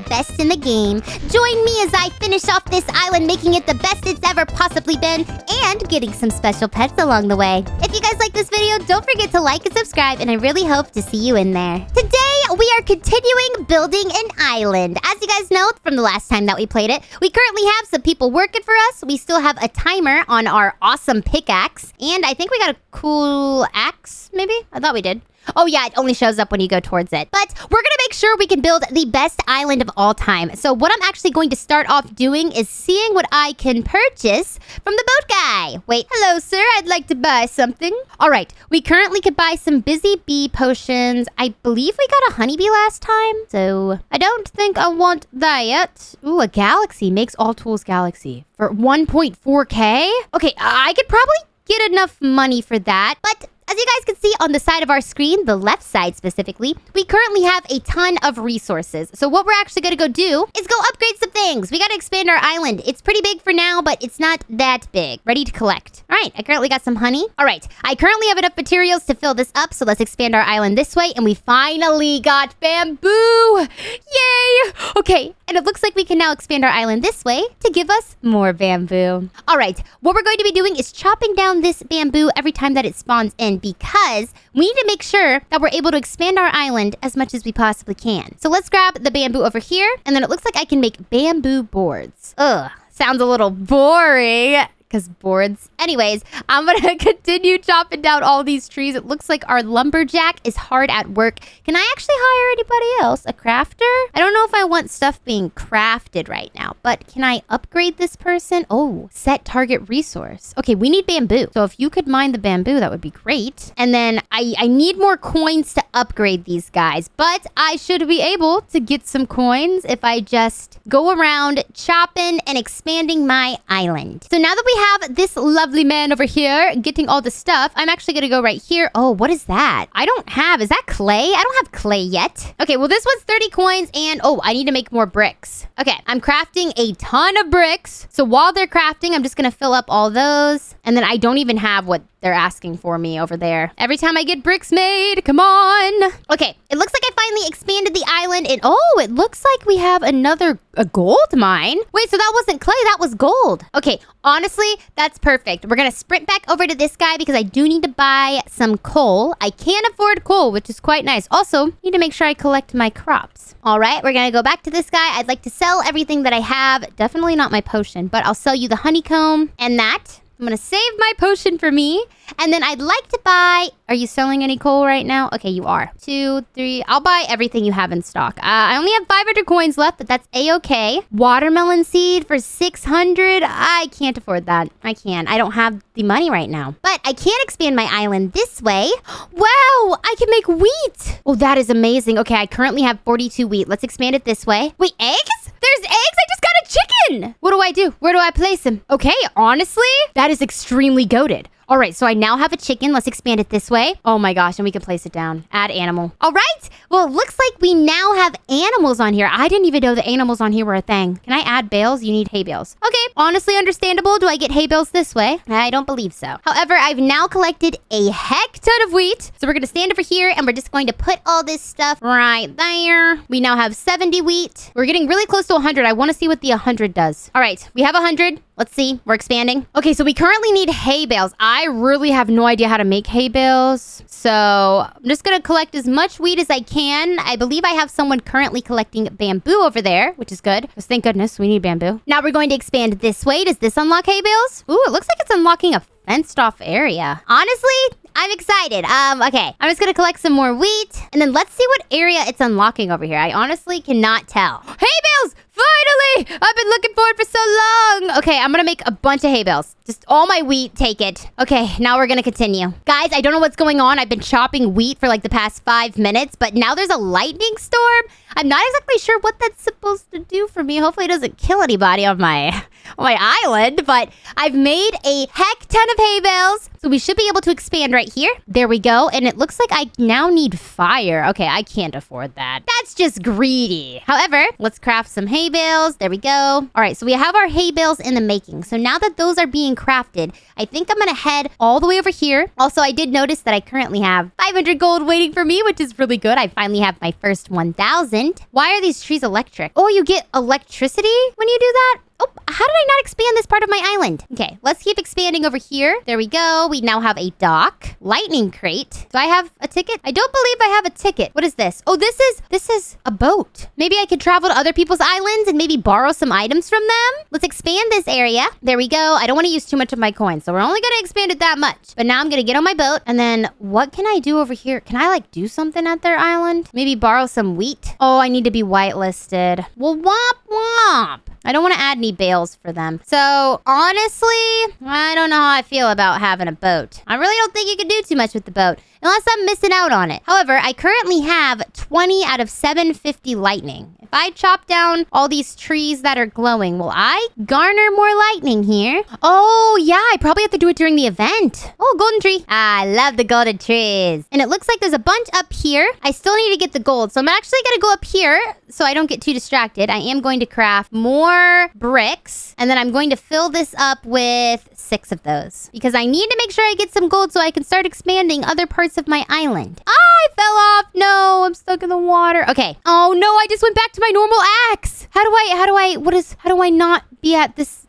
best in the game. Join me as I finish off this island, making it the best it's ever possibly been, and getting some special pets along the way. If you guys like this video, don't forget to like and subscribe, and I really hope to see you in there. Today, we are continuing building an island. As you guys know from the last time that we played it, we currently have some people working for us. We still have a timer on our awesome pickaxe, and I think we got a cool axe, maybe? I thought we did. Oh yeah, it only shows up when you go towards it. But we're gonna make sure we can build the best island of all time. So what I'm actually going to start off doing is seeing what I can purchase from the boat guy. Wait, hello sir, I'd like to buy something. All right, we currently could buy some busy bee potions. I believe we got a honeybee last time, so I don't think I want that yet. Ooh, a galaxy, makes all tools galaxy for 1.4K. Okay, I could probably get enough money for that, but as you guys can see on the side of our screen, the left side specifically, we currently have a ton of resources. So what we're actually going to go do is go upgrade some things. We got to expand our island. It's pretty big for now, but it's not that big. Ready to collect. All right, I currently got some honey. All right, I currently have enough materials to fill this up, so let's expand our island this way. And we finally got bamboo. Yay! Okay, and it looks like we can now expand our island this way to give us more bamboo. All right, what we're going to be doing is chopping down this bamboo every time that it spawns in, because we need to make sure that we're able to expand our island as much as we possibly can. So let's grab the bamboo over here, and then it looks like I can make bamboo boards. Ugh, sounds a little boring. Because boards. Anyways, I'm gonna continue chopping down all these trees. It looks like our lumberjack is hard at work. Can I actually hire anybody else? A crafter? I don't know if I want stuff being crafted right now, but can I upgrade this person? Oh, set target resource. Okay, we need bamboo. So if you could mine the bamboo, that would be great. And then I need more coins to upgrade these guys, but I should be able to get some coins if I just go around chopping and expanding my island. So now that we have this lovely man over here getting all the stuff, I'm actually gonna go right here. Oh, what is that? I don't have, is that clay? I don't have clay yet. Okay, well this one's 30 coins and oh, I need to make more bricks. Okay, I'm crafting a ton of bricks. So while they're crafting, I'm just gonna fill up all those. And then I don't even have what they're asking for me over there. Every time I get bricks made, come on. Okay, it looks like I finally expanded the island and oh, it looks like we have a gold mine. Wait, so that wasn't clay, that was gold. Okay, honestly, that's perfect. We're gonna sprint back over to this guy because I do need to buy some coal. I can't afford coal, which is quite nice. Also, need to make sure I collect my crops. All right, we're gonna go back to this guy. I'd like to sell everything that I have. Definitely not my potion, but I'll sell you the honeycomb and that. I'm gonna save my potion for me. And then I'd like to buy... Are you selling any coal right now? Okay, you are. 2, 3... I'll buy everything you have in stock. I only have 500 coins left, but that's a-okay. Watermelon seed for 600. I can't afford that. I can't. I don't have the money right now. But I can expand my island this way. Wow! I can make wheat! Oh, that is amazing. Okay, I currently have 42 wheat. Let's expand it this way. Wait, eggs? There's eggs? I just got a chicken! What do I do? Where do I place him? Okay, honestly, that is extremely goated. All right, so I now have a chicken. Let's expand it this way. Oh my gosh, and we can place it down. Add animal. All right, well, it looks like we now have animals on here. I didn't even know the animals on here were a thing. Can I add bales? You need hay bales. Okay, honestly understandable. Do I get hay bales this way? I don't believe so. However, I've now collected a heck ton of wheat. So we're gonna stand over here and we're just going to put all this stuff right there. We now have 70 wheat. We're getting really close to 100. I wanna see what the 100 does. All right, we have 100. Let's see, we're expanding. Okay, so we currently need hay bales. I really have no idea how to make hay bales. So I'm just gonna collect as much wheat as I can. I believe I have someone currently collecting bamboo over there, which is good. Because thank goodness we need bamboo. Now we're going to expand this way. Does this unlock hay bales? Ooh, it looks like it's unlocking a fenced off area. Honestly, I'm excited. Okay, I'm just gonna collect some more wheat and then let's see what area it's unlocking over here. I honestly cannot tell. Hay bales! Finally! I've been looking for it for so long. Okay, I'm gonna make a bunch of hay bales. Just all my wheat, take it. Okay, now we're gonna continue. Guys, I don't know what's going on. I've been chopping wheat for like the past 5 minutes, but now there's a lightning storm. I'm not exactly sure what that's supposed to do for me. Hopefully it doesn't kill anybody on my my island, but I've made a heck ton of hay bales. So we should be able to expand right here. There we go. And it looks like I now need fire. Okay, I can't afford that. That's just greedy. However, let's craft some hay bales. There we go. All right, so we have our hay bales in the making. So now that those are being crafted, I think I'm going to head all the way over here. Also, I did notice that I currently have 500 gold waiting for me, which is really good. I finally have my first 1,000. Why are these trees electric? Oh, you get electricity when you do that? Oh, how did I not expand this part of my island? Okay, let's keep expanding over here. There we go. We now have a dock. Lightning crate. Do I have a ticket? I don't believe I have a ticket. What is this? Oh, this is a boat. Maybe I could travel to other people's islands and maybe borrow some items from them. Let's expand this area. There we go. I don't want to use too much of my coins, so we're only going to expand it that much. But now I'm going to get on my boat. And then what can I do over here? Can I like do something at their island? Maybe borrow some wheat? Oh, I need to be whitelisted. Well, womp womp. I don't want to add any bales for them. So, honestly, I don't know how I feel about having a boat. I really don't think you can do too much with the boat, unless I'm missing out on it. However, I currently have 20 out of 750 lightning. If I chop down all these trees that are glowing, will I garner more lightning here? Oh, yeah, I probably have to do it during the event. Oh, golden tree. I love the golden trees. And it looks like there's a bunch up here. I still need to get the gold, so I'm actually going to go up here so I don't get too distracted. I am going to craft more bricks, and then I'm going to fill this up with 6 of those because I need to make sure I get some gold so I can start expanding other parts of my island. I fell off. No, I'm stuck in the water. Okay. Oh no, I just went back to my normal axe. How do I not be at this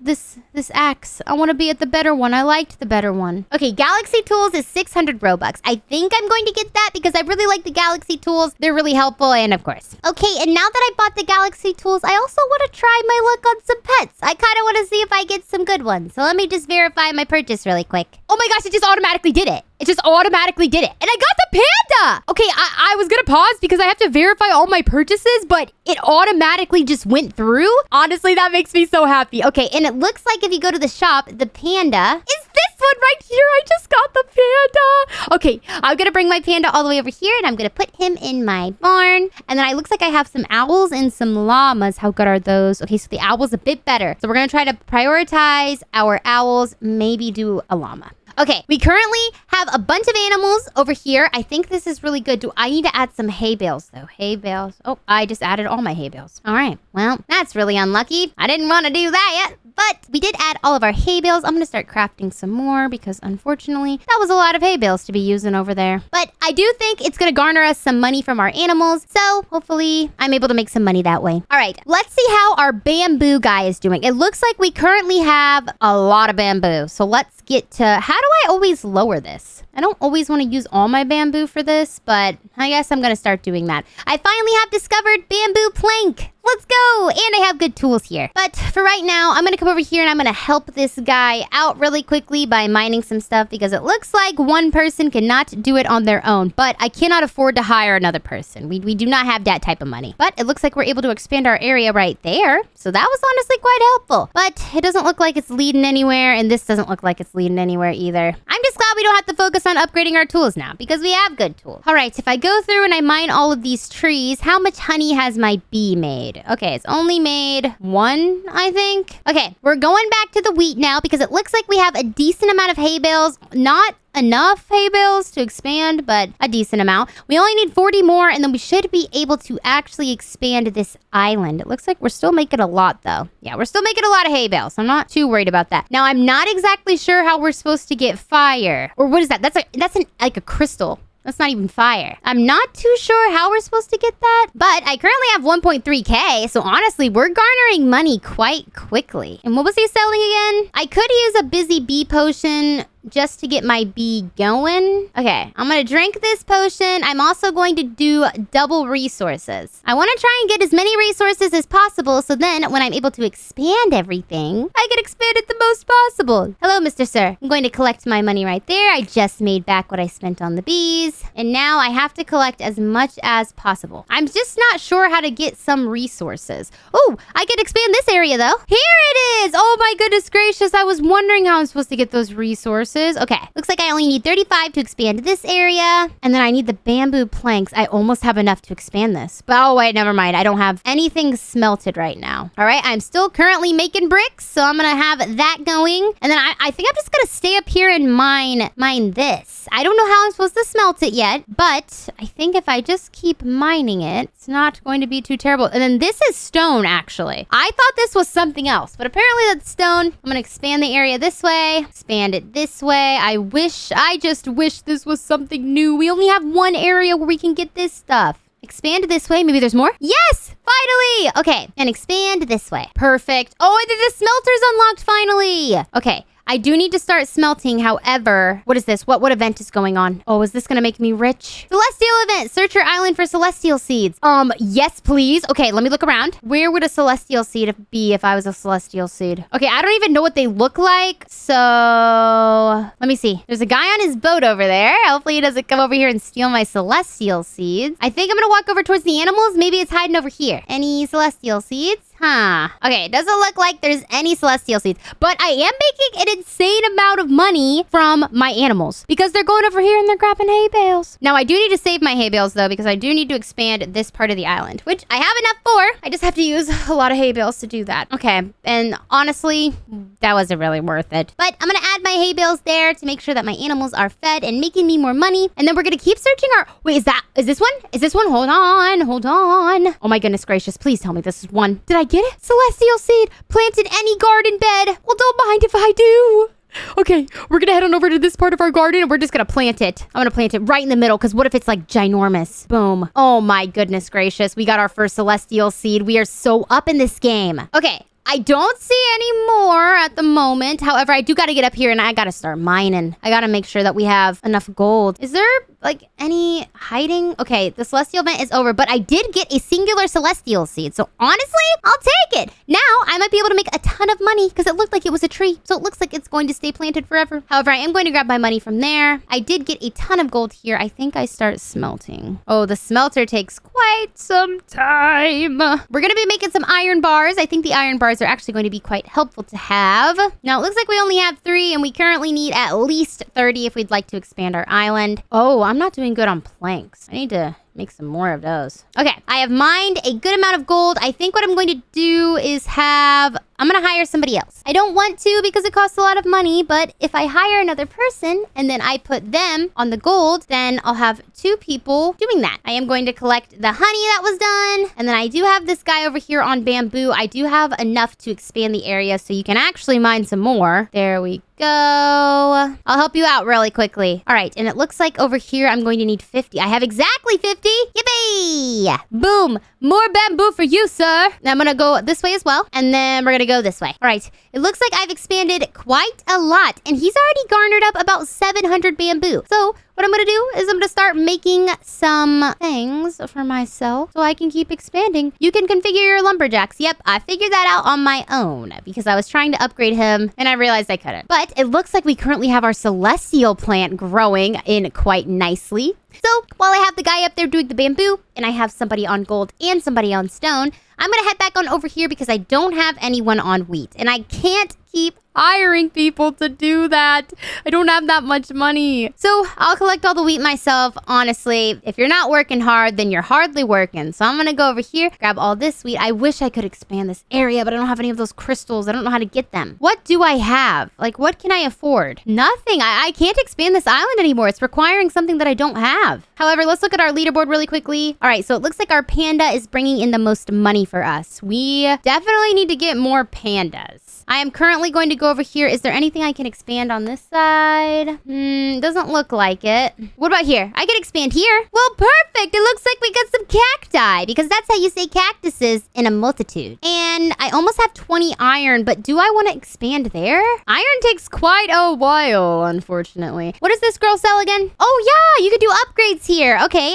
axe? I want to be at the better one. I liked the better one. Okay, Galaxy Tools is 600 Robux. I think I'm going to get that because I really like the Galaxy Tools. They're really helpful, and of course. Okay, and now that I bought the Galaxy Tools, I also want to try my luck on some pets. I kind of want to see if I get some good ones. So let me just verify my purchase really quick. Oh my gosh, it just automatically did it. It just automatically did it. And I got the panda! Okay, I was gonna pause because I have to verify all my purchases, but it automatically just went through. Honestly, that makes me so happy. Okay, and it looks like if you go to the shop, the panda is this one right here. I just got the panda. Okay, I'm gonna bring my panda all the way over here, and I'm gonna put him in my barn. And then it looks like I have some owls and some llamas. How good are those? Okay, so the owl's a bit better. So we're gonna try to prioritize our owls, maybe do a llama. Okay, we currently have a bunch of animals over here. I think this is really good. Do I need to add some hay bales, though? Hay bales. Oh, I just added all my hay bales. All right, well, that's really unlucky. I didn't want to do that yet, but we did add all of our hay bales. I'm going to start crafting some more because, unfortunately, that was a lot of hay bales to be using over there. But I do think it's going to garner us some money from our animals, so hopefully I'm able to make some money that way. All right, let's see how our bamboo guy is doing. It looks like we currently have a lot of bamboo, so let's get to... How do I always lower this? I don't always want to use all my bamboo for this, but I guess I'm going to start doing that. I finally have discovered bamboo plank. Let's go! And I have good tools here. But for right now, I'm going to come over here and I'm going to help this guy out really quickly by mining some stuff because it looks like one person cannot do it on their own. But I cannot afford to hire another person. We do not have that type of money. But it looks like we're able to expand our area right there. So that was honestly quite helpful. But it doesn't look like it's leading anywhere, and this doesn't look like it's leading anywhere either. I'm just glad we don't have to focus on upgrading our tools now because we have good tools. All right, if I go through and I mine all of these trees, how much honey has my bee made? Okay, it's only made 1, I think. Okay, we're going back to the wheat now because it looks like we have a decent amount of hay bales. Not enough hay bales to expand, but a decent amount. We only need 40 more, and then we should be able to actually expand this island. It looks like we're still making a lot, though. Yeah, we're still making a lot of hay bales. I'm not too worried about that. Now, I'm not exactly sure how we're supposed to get fire. Or what is that? That's like a crystal. That's not even fire. I'm not too sure how we're supposed to get that, but I currently have 1.3k, so honestly, we're garnering money quite quickly. And what was he selling again? I could use a busy bee potion just to get my bee going. Okay, I'm gonna drink this potion. I'm also going to do double resources. I want to try and get as many resources as possible, so then when I'm able to expand everything, I can expand it the most possible. Hello, Mr. Sir. I'm going to collect my money right there. I just made back what I spent on the bees, and now I have to collect as much as possible. I'm just not sure how to get some resources. Oh, I can expand this area though. Here it is. Oh my goodness gracious. I was wondering how I'm supposed to get those resources. resources. Okay, looks like I only need 35 to expand this area. And then I need the bamboo planks. I almost have enough to expand this. But oh wait, never mind. I don't have anything smelted right now. All right, I'm still currently making bricks, so I'm gonna have that going. And then I think I'm just gonna stay up here and mine this. I don't know how I'm supposed to smelt it yet, but I think if I just keep mining it, it's not going to be too terrible. And then this is stone, actually. I thought this was something else, but apparently that's stone. I'm gonna expand the area this way, expand it this way. I just wish this was something new. We only have one area where we can get this stuff. Expand this way. Maybe there's more. Yes! Finally! Okay, and expand this way. Perfect. Oh, and then the smelter's unlocked finally. Okay. I do need to start smelting, however... What is this? What event is going on? Oh, is this gonna make me rich? Celestial event! Search your island for celestial seeds. Yes, please. Okay, let me look around. Where would a celestial seed be if I was a celestial seed? Okay, I don't even know what they look like, so... Let me see. There's a guy on his boat over there. Hopefully he doesn't come over here and steal my celestial seeds. I think I'm gonna walk over towards the animals. Maybe it's hiding over here. Any celestial seeds? Huh. Okay, it doesn't look like there's any celestial seeds, but I am making an insane amount of money from my animals because they're going over here and they're grabbing hay bales. Now, I do need to save my hay bales, though, because I do need to expand this part of the island, which I have enough for. I just have to use a lot of hay bales to do that. Okay, and honestly, that wasn't really worth it. But I'm going to add my hay bales there to make sure that my animals are fed and making me more money. And then we're going to keep searching our... Wait, is this one? Is this one? Hold on. Oh my goodness gracious. Please tell me this is one. Did I get it? Celestial seed planted any garden bed. Well, don't mind if I do. Okay, we're gonna head on over to this part of our garden and we're just gonna plant it. I'm gonna plant it right in the middle because what if it's like ginormous? Boom. Oh my goodness gracious. We got our first celestial seed. We are so up in this game. Okay. I don't see any more at the moment. However, I do got to get up here and I got to start mining. I got to make sure that we have enough gold. Is there like any hiding? Okay, the celestial event is over, but I did get a singular celestial seed. So honestly, I'll take it. Now I might be able to make a ton of money because it looked like it was a tree. So it looks like it's going to stay planted forever. However, I am going to grab my money from there. I did get a ton of gold here. I think I start smelting. Oh, the smelter takes quite some time. We're going to be making some iron bars. I think the iron bars are actually going to be quite helpful to have. Now, it looks like we only have 3 and we currently need at least 30 if we'd like to expand our island. Oh, I'm not doing good on planks. I need to make some more of those. Okay, I have mined a good amount of gold. I think what I'm going to do is I'm going to hire somebody else. I don't want to because it costs a lot of money, but if I hire another person and then I put them on the gold, then I'll have 2 people doing that. I am going to collect the honey that was done. And then I do have this guy over here on bamboo. I do have enough to expand the area so you can actually mine some more. There we go. I'll help you out really quickly. All right, and it looks like over here I'm going to need 50. I have exactly 50. Yippee! Boom! More bamboo for you, sir. Now I'm gonna go this way as well, and then we're gonna go this way. All right, it looks like I've expanded quite a lot, and he's already garnered up about 700 bamboo. So what I'm gonna do is I'm gonna start making some things for myself so I can keep expanding. You can configure your lumberjacks. Yep, I figured that out on my own because I was trying to upgrade him and I realized I couldn't. But it looks like we currently have our celestial plant growing in quite nicely. So while I have the guy up there doing the bamboo and I have somebody on gold and somebody on stone, I'm gonna head back on over here because I don't have anyone on wheat and I can't keep hiring people to do that. I don't have that much money. So I'll collect all the wheat myself. Honestly, if you're not working hard, then you're hardly working. So I'm gonna go over here, grab all this wheat. I wish I could expand this area, but I don't have any of those crystals. I don't know how to get them. What do I have? Like, what can I afford? Nothing. I can't expand this island anymore. It's requiring something that I don't have. However, let's look at our leaderboard really quickly. All right, so it looks like our panda is bringing in the most money for us. We definitely need to get more pandas. I am currently going to go over here. Is there anything I can expand on this side? Doesn't look like it. What about here? I can expand here. Well, perfect. It looks like we got some cacti because that's how you say cactuses in a multitude. And I almost have 20 iron, but do I want to expand there? Iron takes quite a while, unfortunately. What does this girl sell again? Oh, yeah, you can do upgrades here. Okay,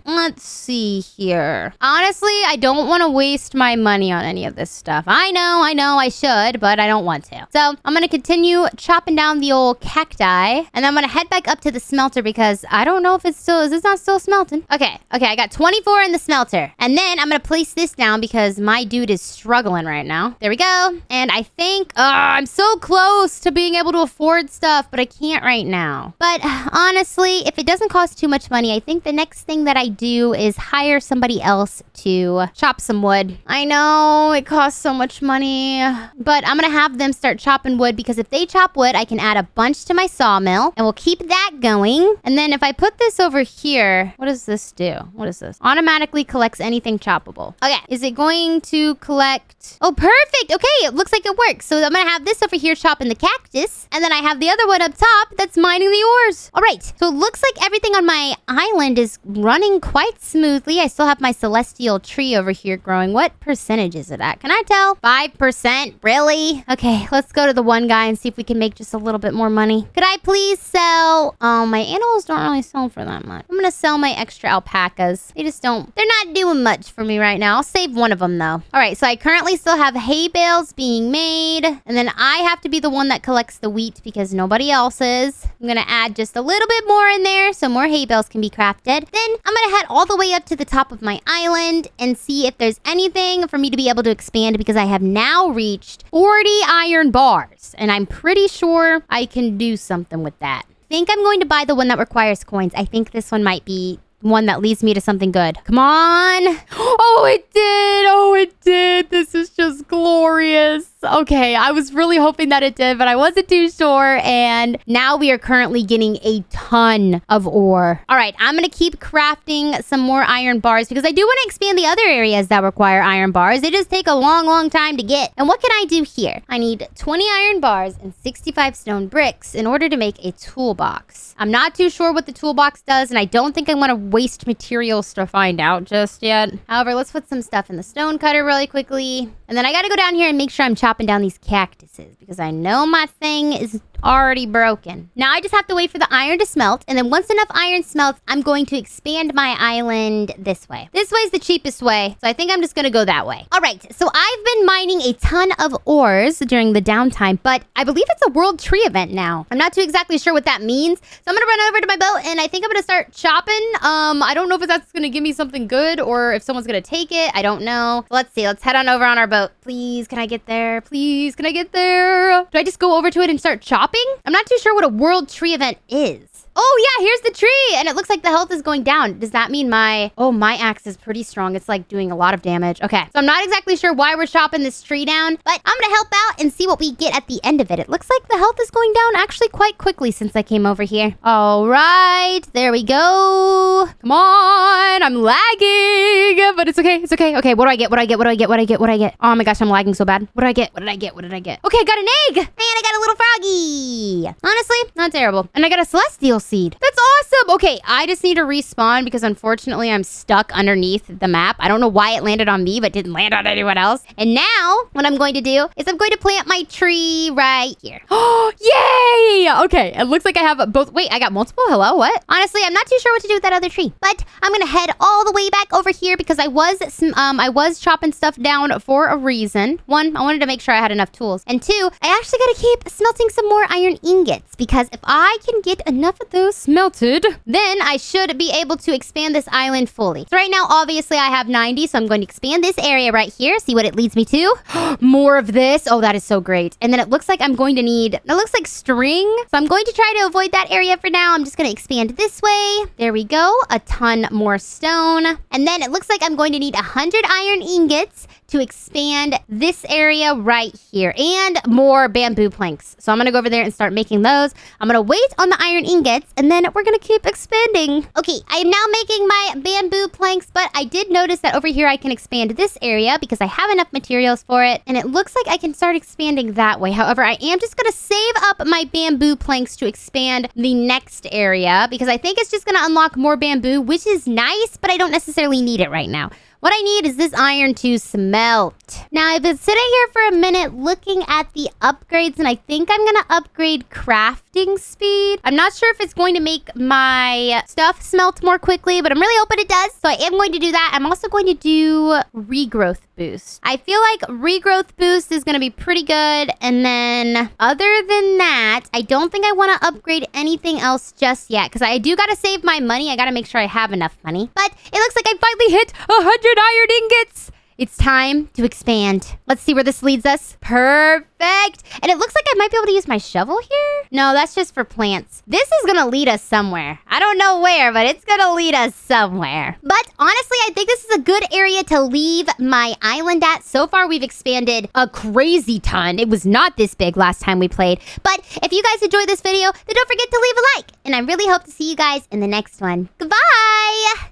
let's see here. Honestly, I don't want to waste my money on any of this stuff. I know, I should. could, but I don't want to. So I'm gonna continue chopping down the old cacti, and I'm gonna head back up to the smelter because I don't know if it's not still smelting. Okay, I got 24 in the smelter. And then I'm gonna place this down because my dude is struggling right now. There we go. And I think, I'm so close to being able to afford stuff, but I can't right now. But honestly, if it doesn't cost too much money, I think the next thing that I do is hire somebody else to chop some wood. I know it costs so much money, but I'm gonna have them start chopping wood because if they chop wood, I can add a bunch to my sawmill and we'll keep that going. And then if I put this over here, what does this do? What is this? Automatically collects anything choppable. Okay, is it going to collect? Oh, perfect. Okay, it looks like it works. So I'm gonna have this over here chopping the cactus, and then I have the other one up top that's mining the ores. All right, so it looks like everything on my island is running quite smoothly. I still have my celestial tree over here growing. What percentage is it at? Can I tell? 5%? Really? Okay, let's go to the one guy and see if we can make just a little bit more money. Could I please sell? Oh, my animals don't really sell for that much. I'm gonna sell my extra alpacas. They're not doing much for me right now. I'll save one of them though. All right, so I currently still have hay bales being made, and then I have to be the one that collects the wheat because nobody else is. I'm gonna add just a little bit more in there so more hay bales can be crafted. Then I'm gonna head all the way up to the top of my island and see if there's anything for me to be able to expand because I have now reached 40 iron bars, and I'm pretty sure I can do something with that. I think I'm going to buy the one that requires coins. I think this one might be one that leads me to something good. Come on. Oh, it did. Oh, it did. This is just glorious. Okay, I was really hoping that it did, but I wasn't too sure. And now we are currently getting a ton of ore. All right, I'm going to keep crafting some more iron bars because I do want to expand the other areas that require iron bars. They just take a long, long time to get. And what can I do here? I need 20 iron bars and 65 stone bricks in order to make a toolbox. I'm not too sure what the toolbox does, and I don't think I want to waste materials to find out just yet. However, let's put some stuff in the stone cutter really quickly. And then I got to go down here and make sure I'm chopping down these cactuses because I know my thing is already broken. Now I just have to wait for the iron to smelt, and then once enough iron smelts, I'm going to expand my island this way. This way is the cheapest way, so I think I'm just gonna go that way. All right, so I've been mining a ton of ores during the downtime, but I believe it's a world tree event now. I'm not too exactly sure what that means, so I'm gonna run over to my boat, and I think I'm gonna start chopping. I don't know if that's gonna give me something good or if someone's gonna take it. I don't know. Let's see. Let's head on over on our boat. Please, can I get there? Please, can I get there? Do I just go over to it and start chopping? I'm not too sure what a world tree event is. Oh, yeah, here's the tree. And it looks like the health is going down. Does that mean my axe is pretty strong? It's like doing a lot of damage. Okay, so I'm not exactly sure why we're chopping this tree down, but I'm gonna help out and see what we get at the end of it. It looks like the health is going down actually quite quickly since I came over here. All right, there we go. Come on, I'm lagging, but it's okay. It's okay. Okay, what do I get? What do I get? What do I get? What do I get? What do I get? Oh my gosh, I'm lagging so bad. What did I get? What did I get? What did I get? Okay, I got an egg, and I got a little froggy. Honestly, not terrible. And I got a celestial seed. That's awesome. Okay, I just need to respawn because unfortunately I'm stuck underneath the map. I don't know why it landed on me but didn't land on anyone else. And now what I'm going to do is I'm going to plant my tree right here. Oh, yay! Okay, it looks like I have both. Wait, I got multiple? Hello, what? Honestly, I'm not too sure what to do with that other tree, but I'm gonna head all the way back over here because I was chopping stuff down for a reason. One, I wanted to make sure I had enough tools, and two, I actually gotta keep smelting some more iron ingots because if I can get enough of those smelted, then I should be able to expand this island fully. So right now, obviously, I have 90, so I'm going to expand this area right here, see what it leads me to. More of this. Oh, that is so great. And then it looks like I'm going to need, it looks like string. So I'm going to try to avoid that area for now. I'm just going to expand this way. There we go. A ton more stone. And then it looks like I'm going to need 100 iron ingots to expand this area right here, and more bamboo planks. So I'm gonna go over there and start making those. I'm gonna wait on the iron ingots, and then we're gonna keep expanding. Okay, I am now making my bamboo planks, but I did notice that over here I can expand this area because I have enough materials for it, and it looks like I can start expanding that way. However, I am just gonna save up my bamboo planks to expand the next area because I think it's just gonna unlock more bamboo, which is nice, but I don't necessarily need it right now. What I need is this iron to smelt. Now, I've been sitting here for a minute looking at the upgrades, and I think I'm going to upgrade crafting speed. I'm not sure if it's going to make my stuff smelt more quickly, but I'm really hoping it does. So I am going to do that. I'm also going to do regrowth boost. I feel like regrowth boost is going to be pretty good. And then other than that, I don't think I want to upgrade anything else just yet, because I do got to save my money. I got to make sure I have enough money. But it looks like I finally hit 100 iron ingots. It's time to expand. Let's see where this leads us. Perfect. And it looks like I might be able to use my shovel here. No, that's just for plants. This is gonna lead us somewhere. I don't know where, but it's gonna lead us somewhere. But honestly, I think this is a good area to leave my island at. So far, we've expanded a crazy ton. It was not this big last time we played. But if you guys enjoyed this video, then don't forget to leave a like. And I really hope to see you guys in the next one. Goodbye.